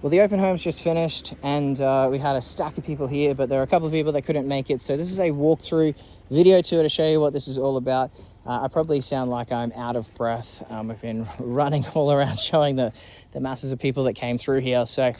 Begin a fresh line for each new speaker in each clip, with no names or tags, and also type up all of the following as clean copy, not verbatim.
Well, the open home's just finished, and we had a stack of people here, but there are a couple of people that couldn't make it. So this is a walkthrough video tour to show you what this is all about. I probably sound like I'm out of breath. I've been running all around showing the masses of people that came through here. So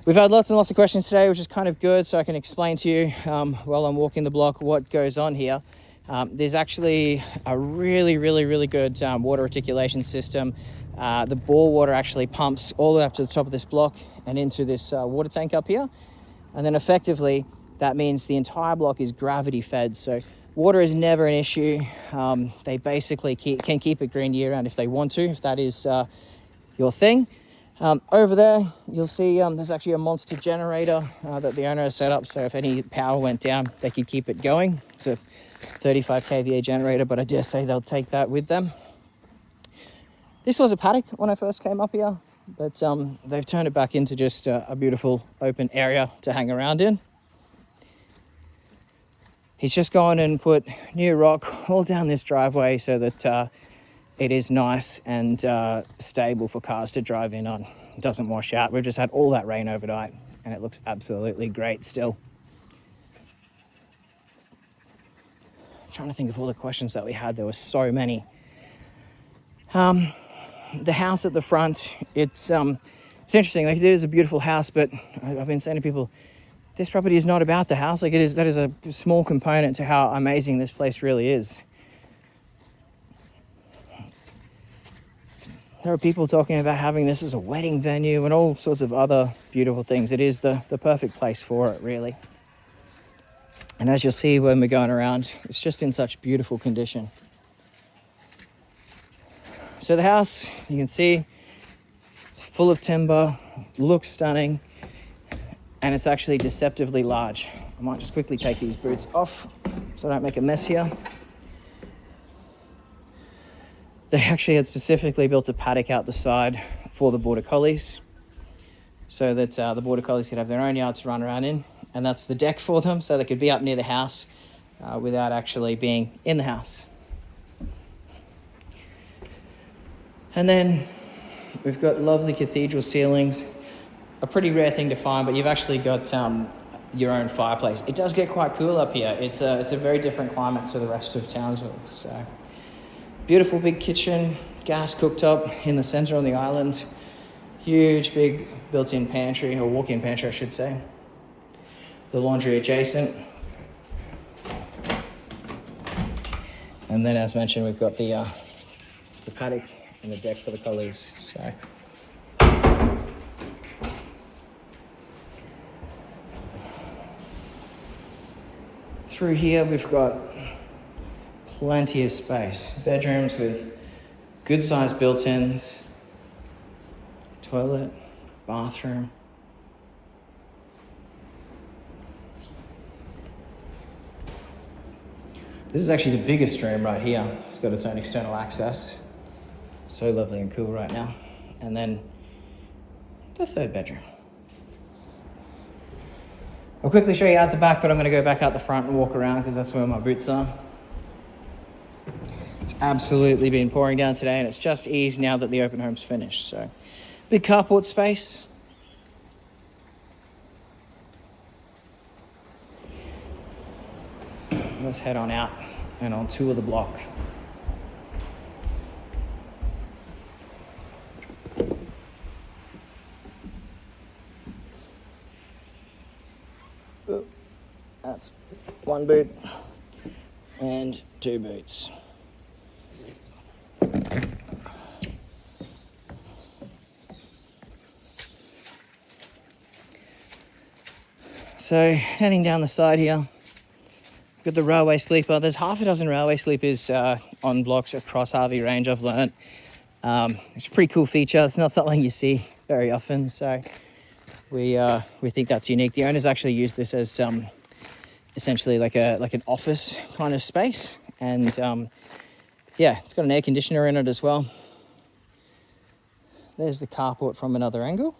we've had lots and lots of questions today, which is kind of good, so I can explain to you while I'm walking the block what goes on here. There's actually a really good water reticulation system. The bore water actually pumps all the way up to the top of this block and into this water tank up here. And then effectively, that means the entire block is gravity fed. So water is never an issue. They basically can keep it green year round if they want to, if that is your thing. Over there, you'll see there's actually a monster generator that the owner has set up. So if any power went down, they could keep it going. It's a 35 kVA generator, but I dare say they'll take that with them. This was a paddock when I first came up here, but they've turned it back into just a beautiful open area to hang around in. He's just gone and put new rock all down this driveway so that it is nice and stable for cars to drive in on. It doesn't wash out. We've just had all that rain overnight and it looks absolutely great still. I'm trying to think of all the questions that we had. There were so many. The house at the front, it's interesting. Like, it is a beautiful house, but I've been saying to people, this property is not about the house. Like, that is a small component to how amazing this place really is. There are people talking about having this as a wedding venue and all sorts of other beautiful things. It is the perfect place for it, really. And as you'll see when we're going around, it's just in such beautiful condition. So the house, you can see, it's full of timber, looks stunning, and it's actually deceptively large. I might just quickly take these boots off so I don't make a mess here. They actually had specifically built a paddock out the side for the border collies so that the border collies could have their own yard to run around in, and that's the deck for them, so they could be up near the house without actually being in the house. And then we've got lovely cathedral ceilings, a pretty rare thing to find, but you've actually got your own fireplace. It does get quite cool up here. It's a very different climate to the rest of Townsville. So beautiful big kitchen, gas cooktop in the center on the island, huge big built-in pantry, or walk-in pantry I should say. The laundry adjacent. And then, as mentioned, we've got the paddock and the deck for the collies. So through here we've got plenty of space. Bedrooms with good sized built-ins, toilet, bathroom. This is actually the biggest room right here. It's got its own external access. So lovely and cool right now. And then the third bedroom. I'll quickly show you out the back, but I'm going to go back out the front and walk around because that's where my boots are. It's absolutely been pouring down today, and it's just eased now that the open home's finished. So big carport space. Let's head on out and on tour the block. That's one boot and two boots. So heading down the side here, got the railway sleeper. There's half a dozen railway sleepers on blocks across Harvey Range, I've learnt. It's a pretty cool feature. It's not something you see very often, so we think that's unique. The owners actually use this as essentially like an office kind of space, and yeah, it's got an air conditioner in it as well. There's the carport from another angle.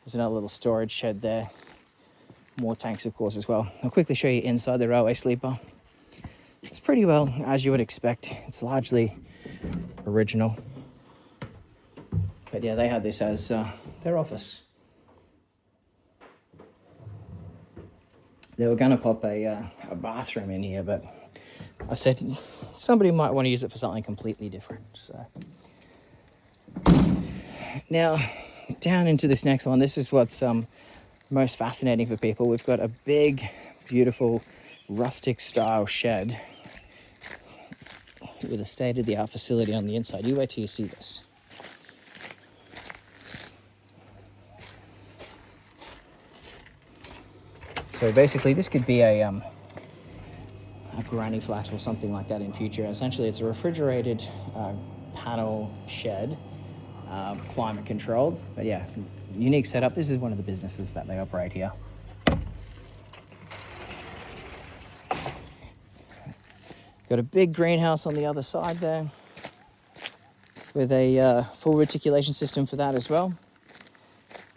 There's another little storage shed there. More tanks, of course, as well. I'll quickly show you inside the railway sleeper. It's pretty well as you would expect. It's largely original. But yeah, they had this as their office. They were going to pop a bathroom in here, but I said somebody might want to use it for something completely different. So now down into this next one, this is what's most fascinating for people. We've got a big, beautiful, rustic style shed with a state-of-the-art facility on the inside. You wait till you see this. So basically this could be a granny flat or something like that in future. Essentially it's a refrigerated panel shed, climate controlled, but yeah, unique setup. This is one of the businesses that they operate here. Got a big greenhouse on the other side there with a full reticulation system for that as well.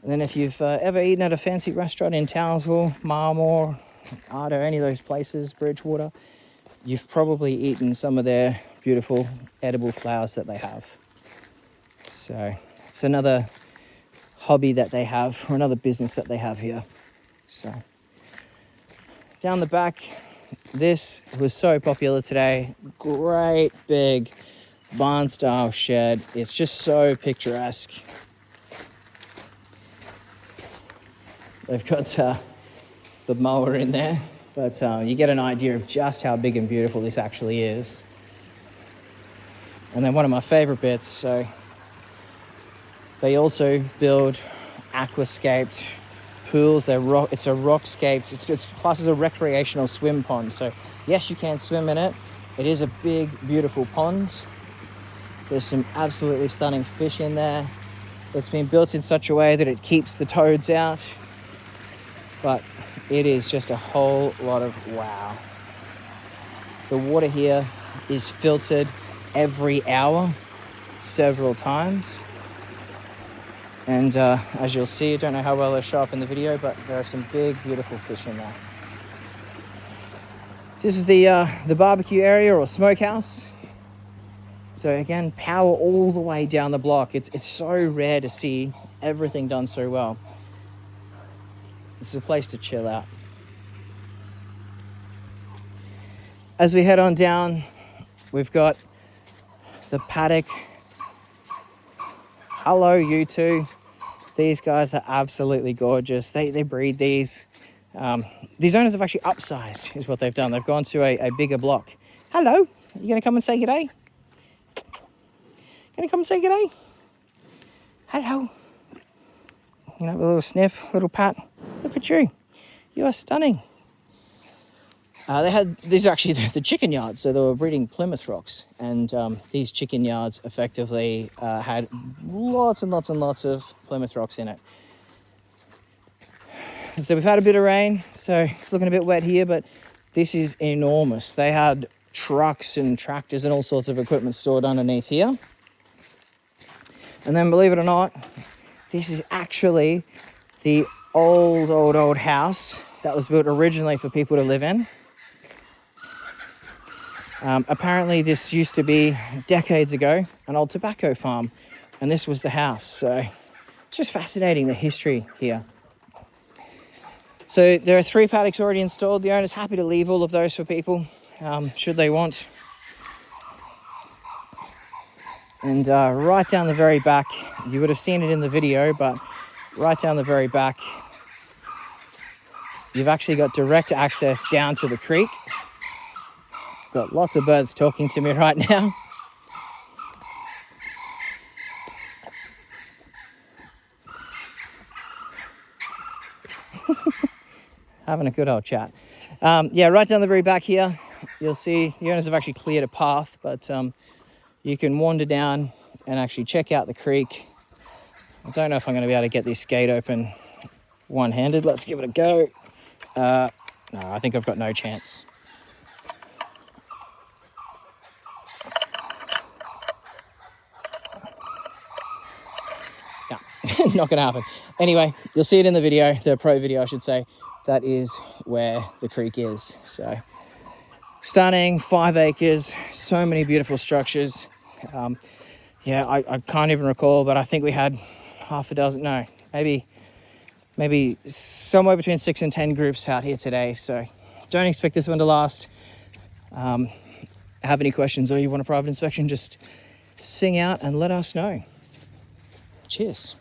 And then if you've ever eaten at a fancy restaurant in Townsville, Marmore, Ardo, any of those places, Bridgewater, you've probably eaten some of their beautiful edible flowers that they have. So it's another hobby that they have, or another business that they have here. So down the back, this was so popular today. Great big barn style shed. It's just so picturesque. They've got the mower in there, but you get an idea of just how big and beautiful this actually is. And then one of my favorite bits, so they also build aquascaped pools. It's a rock-scaped, it's classed as a recreational swim pond. So yes, you can swim in it. It is a big, beautiful pond. There's some absolutely stunning fish in there. It's been built in such a way that it keeps the toads out. But it is just a whole lot of wow. The water here is filtered every hour, several times. And as you'll see, I don't know how well they show up in the video, but there are some big, beautiful fish in there. This is the barbecue area or smokehouse. So again, power all the way down the block. It's so rare to see everything done so well. This is a place to chill out. As we head on down, we've got the paddock. Hello, you two. These guys are absolutely gorgeous. They breed these. These owners have actually upsized, is what they've done. They've gone to a bigger block. Hello, you gonna come and say g'day? Gonna come and say g'day? Hello. You know, a little sniff, little pat. Look at you. You are stunning. These are actually the chicken yards, so they were breeding Plymouth Rocks, and these chicken yards effectively had lots and lots and lots of Plymouth Rocks in it. So we've had a bit of rain, so it's looking a bit wet here, but this is enormous. They had trucks and tractors and all sorts of equipment stored underneath here. And then, believe it or not, this is actually the old house that was built originally for people to live in. Apparently this used to be, decades ago, an old tobacco farm, and this was the house. So it's just fascinating, the history here. So there are 3 paddocks already installed. The owner's happy to leave all of those for people, should they want. And right down the very back, you would have seen it in the video, but right down the very back, you've actually got direct access down to the creek. Got lots of birds talking to me right now. Having a good old chat. Yeah, right down the very back here, you'll see the owners have actually cleared a path, but you can wander down and actually check out the creek. I don't know if I'm going to be able to get this gate open one-handed. Let's give it a go. No, I think I've got no chance. Yeah, not going to happen. Anyway, you'll see it in the video, the pro video, I should say. That is where the creek is. So, stunning, 5 acres, so many beautiful structures. Yeah, I can't even recall, but I think we had maybe maybe somewhere between 6 and 10 groups out here today. So don't expect this one to last. Have any questions or you want a private inspection, just sing out and let us know. Cheers.